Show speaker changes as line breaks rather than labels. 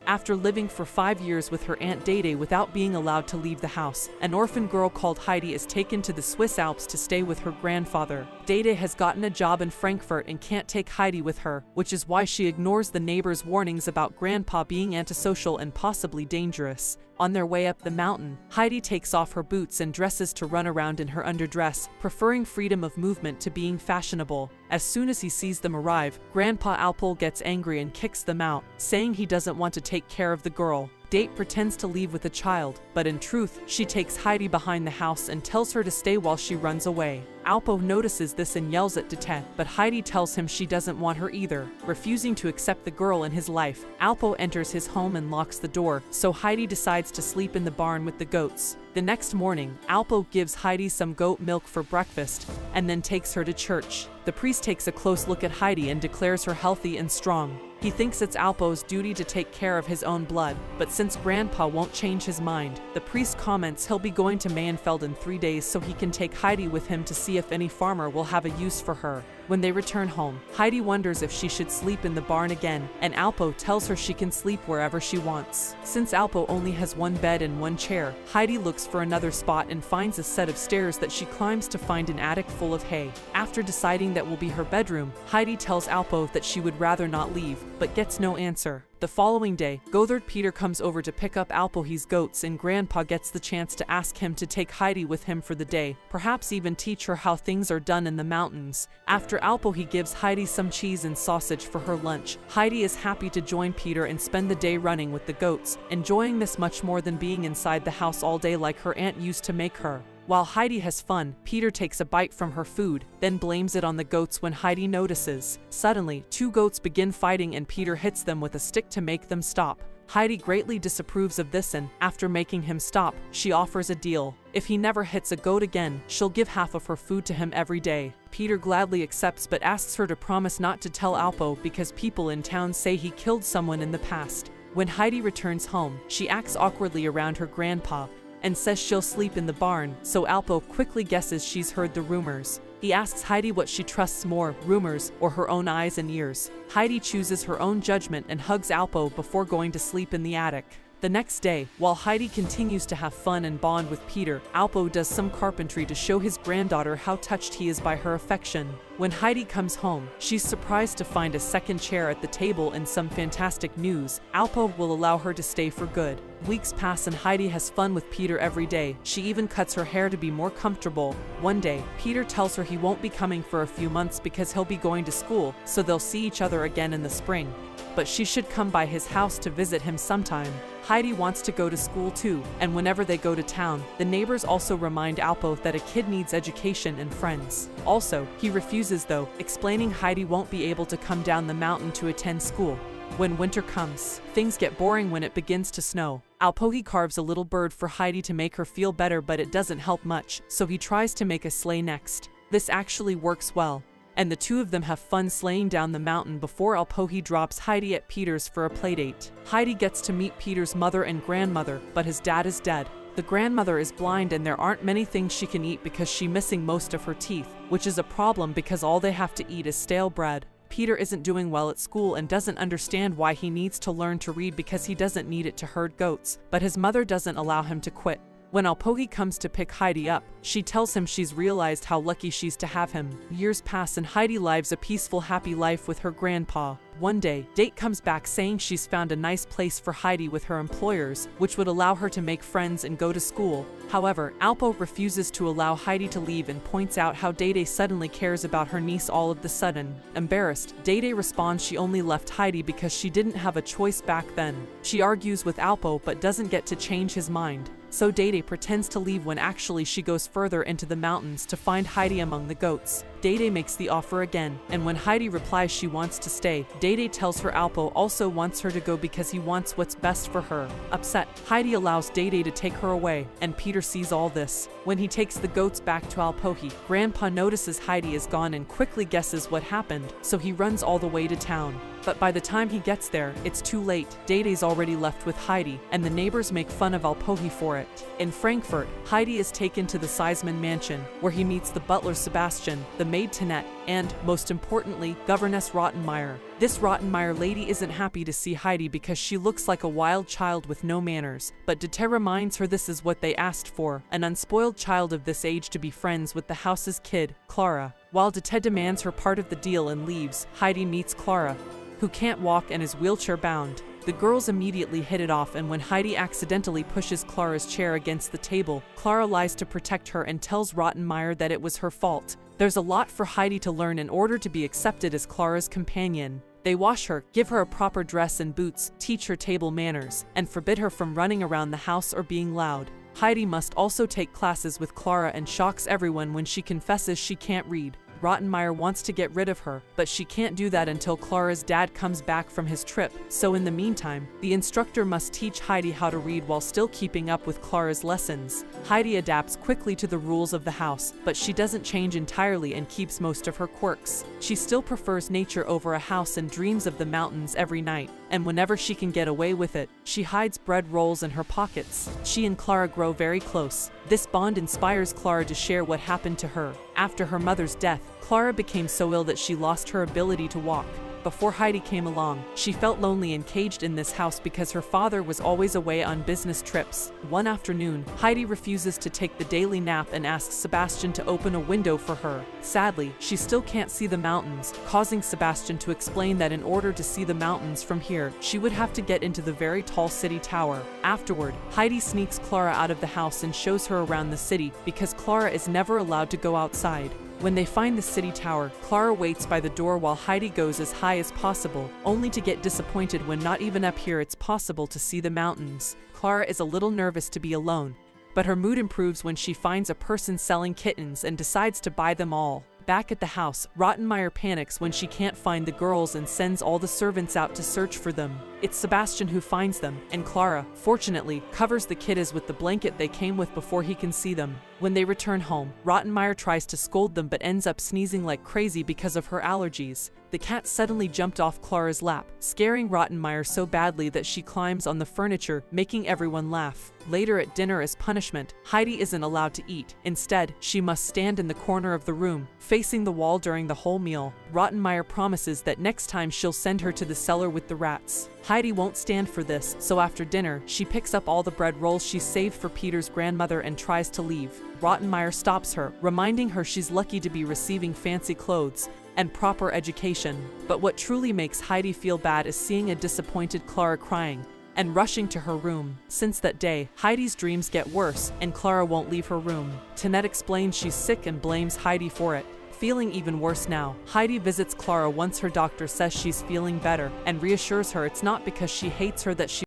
After living for 5 years with her Aunt Dede without being allowed to leave the house, an orphan girl called Heidi is taken to the Swiss Alps to stay with her grandfather. Dede has gotten a job in Frankfurt and can't take Heidi with her, which is why she ignores the neighbors' warnings about Grandpa being antisocial and possibly dangerous. On their way up the mountain, Heidi takes off her boots and dresses to run around in her underdress, preferring freedom of movement to being fashionable. As soon as he sees them arrive, Grandpa Alpol gets angry and kicks them out, saying he doesn't want to take care of the girl. Date pretends to leave with the child, but in truth, she takes Heidi behind the house and tells her to stay while she runs away. Alpo notices this and yells at Dete, but Heidi tells him she doesn't want her either. Refusing to accept the girl in his life, Alpo enters his home and locks the door, so Heidi decides to sleep in the barn with the goats. The next morning, Alpo gives Heidi some goat milk for breakfast, and then takes her to church. The priest takes a close look at Heidi and declares her healthy and strong. He thinks it's Alpo's duty to take care of his own blood, but since Grandpa won't change his mind, the priest comments he'll be going to Mayenfeld in 3 days so he can take Heidi with him to see if any farmer will have a use for her. When they return home, Heidi wonders if she should sleep in the barn again, and Alpo tells her she can sleep wherever she wants. Since Alpo only has one bed and one chair, Heidi looks for another spot and finds a set of stairs that she climbs to find an attic full of hay. After deciding that will be her bedroom, Heidi tells Alpo that she would rather not leave, but gets no answer. The following day, Gothard Peter comes over to pick up Alpo's goats and Grandpa gets the chance to ask him to take Heidi with him for the day, perhaps even teach her how things are done in the mountains. After Alpo gives Heidi some cheese and sausage for her lunch, Heidi is happy to join Peter and spend the day running with the goats, enjoying this much more than being inside the house all day like her aunt used to make her. While Heidi has fun, Peter takes a bite from her food, then blames it on the goats when Heidi notices. Suddenly, 2 goats begin fighting and Peter hits them with a stick to make them stop. Heidi greatly disapproves of this and, after making him stop, she offers a deal. If he never hits a goat again, she'll give half of her food to him every day. Peter gladly accepts but asks her to promise not to tell Alpo because people in town say he killed someone in the past. When Heidi returns home, she acts awkwardly around her grandpa, and says she'll sleep in the barn, so Alpo quickly guesses she's heard the rumors. He asks Heidi what she trusts more, rumors or her own eyes and ears. Heidi chooses her own judgment and hugs Alpo before going to sleep in the attic. The next day, while Heidi continues to have fun and bond with Peter, Alpo does some carpentry to show his granddaughter how touched he is by her affection. When Heidi comes home, she's surprised to find a second chair at the table and some fantastic news. Alpo will allow her to stay for good. Weeks pass and Heidi has fun with Peter every day. She even cuts her hair to be more comfortable. One day, Peter tells her he won't be coming for a few months because he'll be going to school, so they'll see each other again in the spring. But she should come by his house to visit him sometime. Heidi wants to go to school too, and whenever they go to town, the neighbors also remind Alpo that a kid needs education and friends. Also, he refuses though, explaining Heidi won't be able to come down the mountain to attend school. When winter comes, things get boring when it begins to snow. Alpo carves a little bird for Heidi to make her feel better, but it doesn't help much, so he tries to make a sleigh next. This actually works well, and the two of them have fun sleighing down the mountain before Alpo drops Heidi at Peter's for a playdate. Heidi gets to meet Peter's mother and grandmother, but his dad is dead. The grandmother is blind and there aren't many things she can eat because she's missing most of her teeth, which is a problem because all they have to eat is stale bread. Peter isn't doing well at school and doesn't understand why he needs to learn to read because he doesn't need it to herd goats, but his mother doesn't allow him to quit. When Alpo comes to pick Heidi up, she tells him she's realized how lucky she's to have him. Years pass and Heidi lives a peaceful, happy life with her grandpa. One day, Date comes back saying she's found a nice place for Heidi with her employers, which would allow her to make friends and go to school. However, Alpo refuses to allow Heidi to leave and points out how Dede suddenly cares about her niece all of the sudden. Embarrassed, Dede responds she only left Heidi because she didn't have a choice back then. She argues with Alpo but doesn't get to change his mind. So Dede pretends to leave when actually she goes further into the mountains to find Heidi among the goats. Dede makes the offer again, and when Heidi replies she wants to stay, Dede tells her Alpo also wants her to go because he wants what's best for her. Upset, Heidi allows Dede to take her away, and Peter sees all this. When he takes the goats back to Alpo, Grandpa notices Heidi is gone and quickly guesses what happened, so he runs all the way to town. But by the time he gets there, it's too late. Dede's already left with Heidi, and the neighbors make fun of Alpo for it. In Frankfurt, Heidi is taken to the Seisman mansion, where he meets the butler Sebastian, the maid Tinette, and, most importantly, Governess Rottenmeier. This Rottenmeier lady isn't happy to see Heidi because she looks like a wild child with no manners, but Dete reminds her this is what they asked for, an unspoiled child of this age to be friends with the house's kid, Clara. While Dete demands her part of the deal and leaves, Heidi meets Clara, who can't walk and is wheelchair-bound. The girls immediately hit it off, and when Heidi accidentally pushes Clara's chair against the table, Clara lies to protect her and tells Rottenmeier that it was her fault. There's a lot for Heidi to learn in order to be accepted as Clara's companion. They wash her, give her a proper dress and boots, teach her table manners, and forbid her from running around the house or being loud. Heidi must also take classes with Clara and shocks everyone when she confesses she can't read. Rottenmeier wants to get rid of her, but she can't do that until Clara's dad comes back from his trip, so in the meantime, the instructor must teach Heidi how to read while still keeping up with Clara's lessons. Heidi adapts quickly to the rules of the house, but she doesn't change entirely and keeps most of her quirks. She still prefers nature over a house and dreams of the mountains every night, and whenever she can get away with it, she hides bread rolls in her pockets. She and Clara grow very close. This bond inspires Clara to share what happened to her. After her mother's death, Clara became so ill that she lost her ability to walk. Before Heidi came along, she felt lonely and caged in this house because her father was always away on business trips. One afternoon, Heidi refuses to take the daily nap and asks Sebastian to open a window for her. Sadly, she still can't see the mountains, causing Sebastian to explain that in order to see the mountains from here, she would have to get into the very tall city tower. Afterward, Heidi sneaks Clara out of the house and shows her around the city because Clara is never allowed to go outside. When they find the city tower, Clara waits by the door while Heidi goes as high as possible, only to get disappointed when not even up here it's possible to see the mountains. Clara is a little nervous to be alone, but her mood improves when she finds a person selling kittens and decides to buy them all. Back at the house, Rottenmeier panics when she can't find the girls and sends all the servants out to search for them. It's Sebastian who finds them, and Clara, fortunately, covers the kiddies with the blanket they came with before he can see them. When they return home, Rottenmeier tries to scold them but ends up sneezing like crazy because of her allergies. The cat suddenly jumped off Clara's lap, scaring Rottenmeier so badly that she climbs on the furniture, making everyone laugh. Later at dinner, as punishment, Heidi isn't allowed to eat. Instead, she must stand in the corner of the room, facing the wall during the whole meal. Rottenmeier promises that next time she'll send her to the cellar with the rats. Heidi won't stand for this, so after dinner, she picks up all the bread rolls she saved for Peter's grandmother and tries to leave. Rottenmeier stops her, reminding her she's lucky to be receiving fancy clothes and proper education. But what truly makes Heidi feel bad is seeing a disappointed Clara crying and rushing to her room. Since that day, Heidi's dreams get worse, and Clara won't leave her room. Tinette explains she's sick and blames Heidi for it. Feeling even worse now, Heidi visits Clara once her doctor says she's feeling better and reassures her it's not because she hates her that she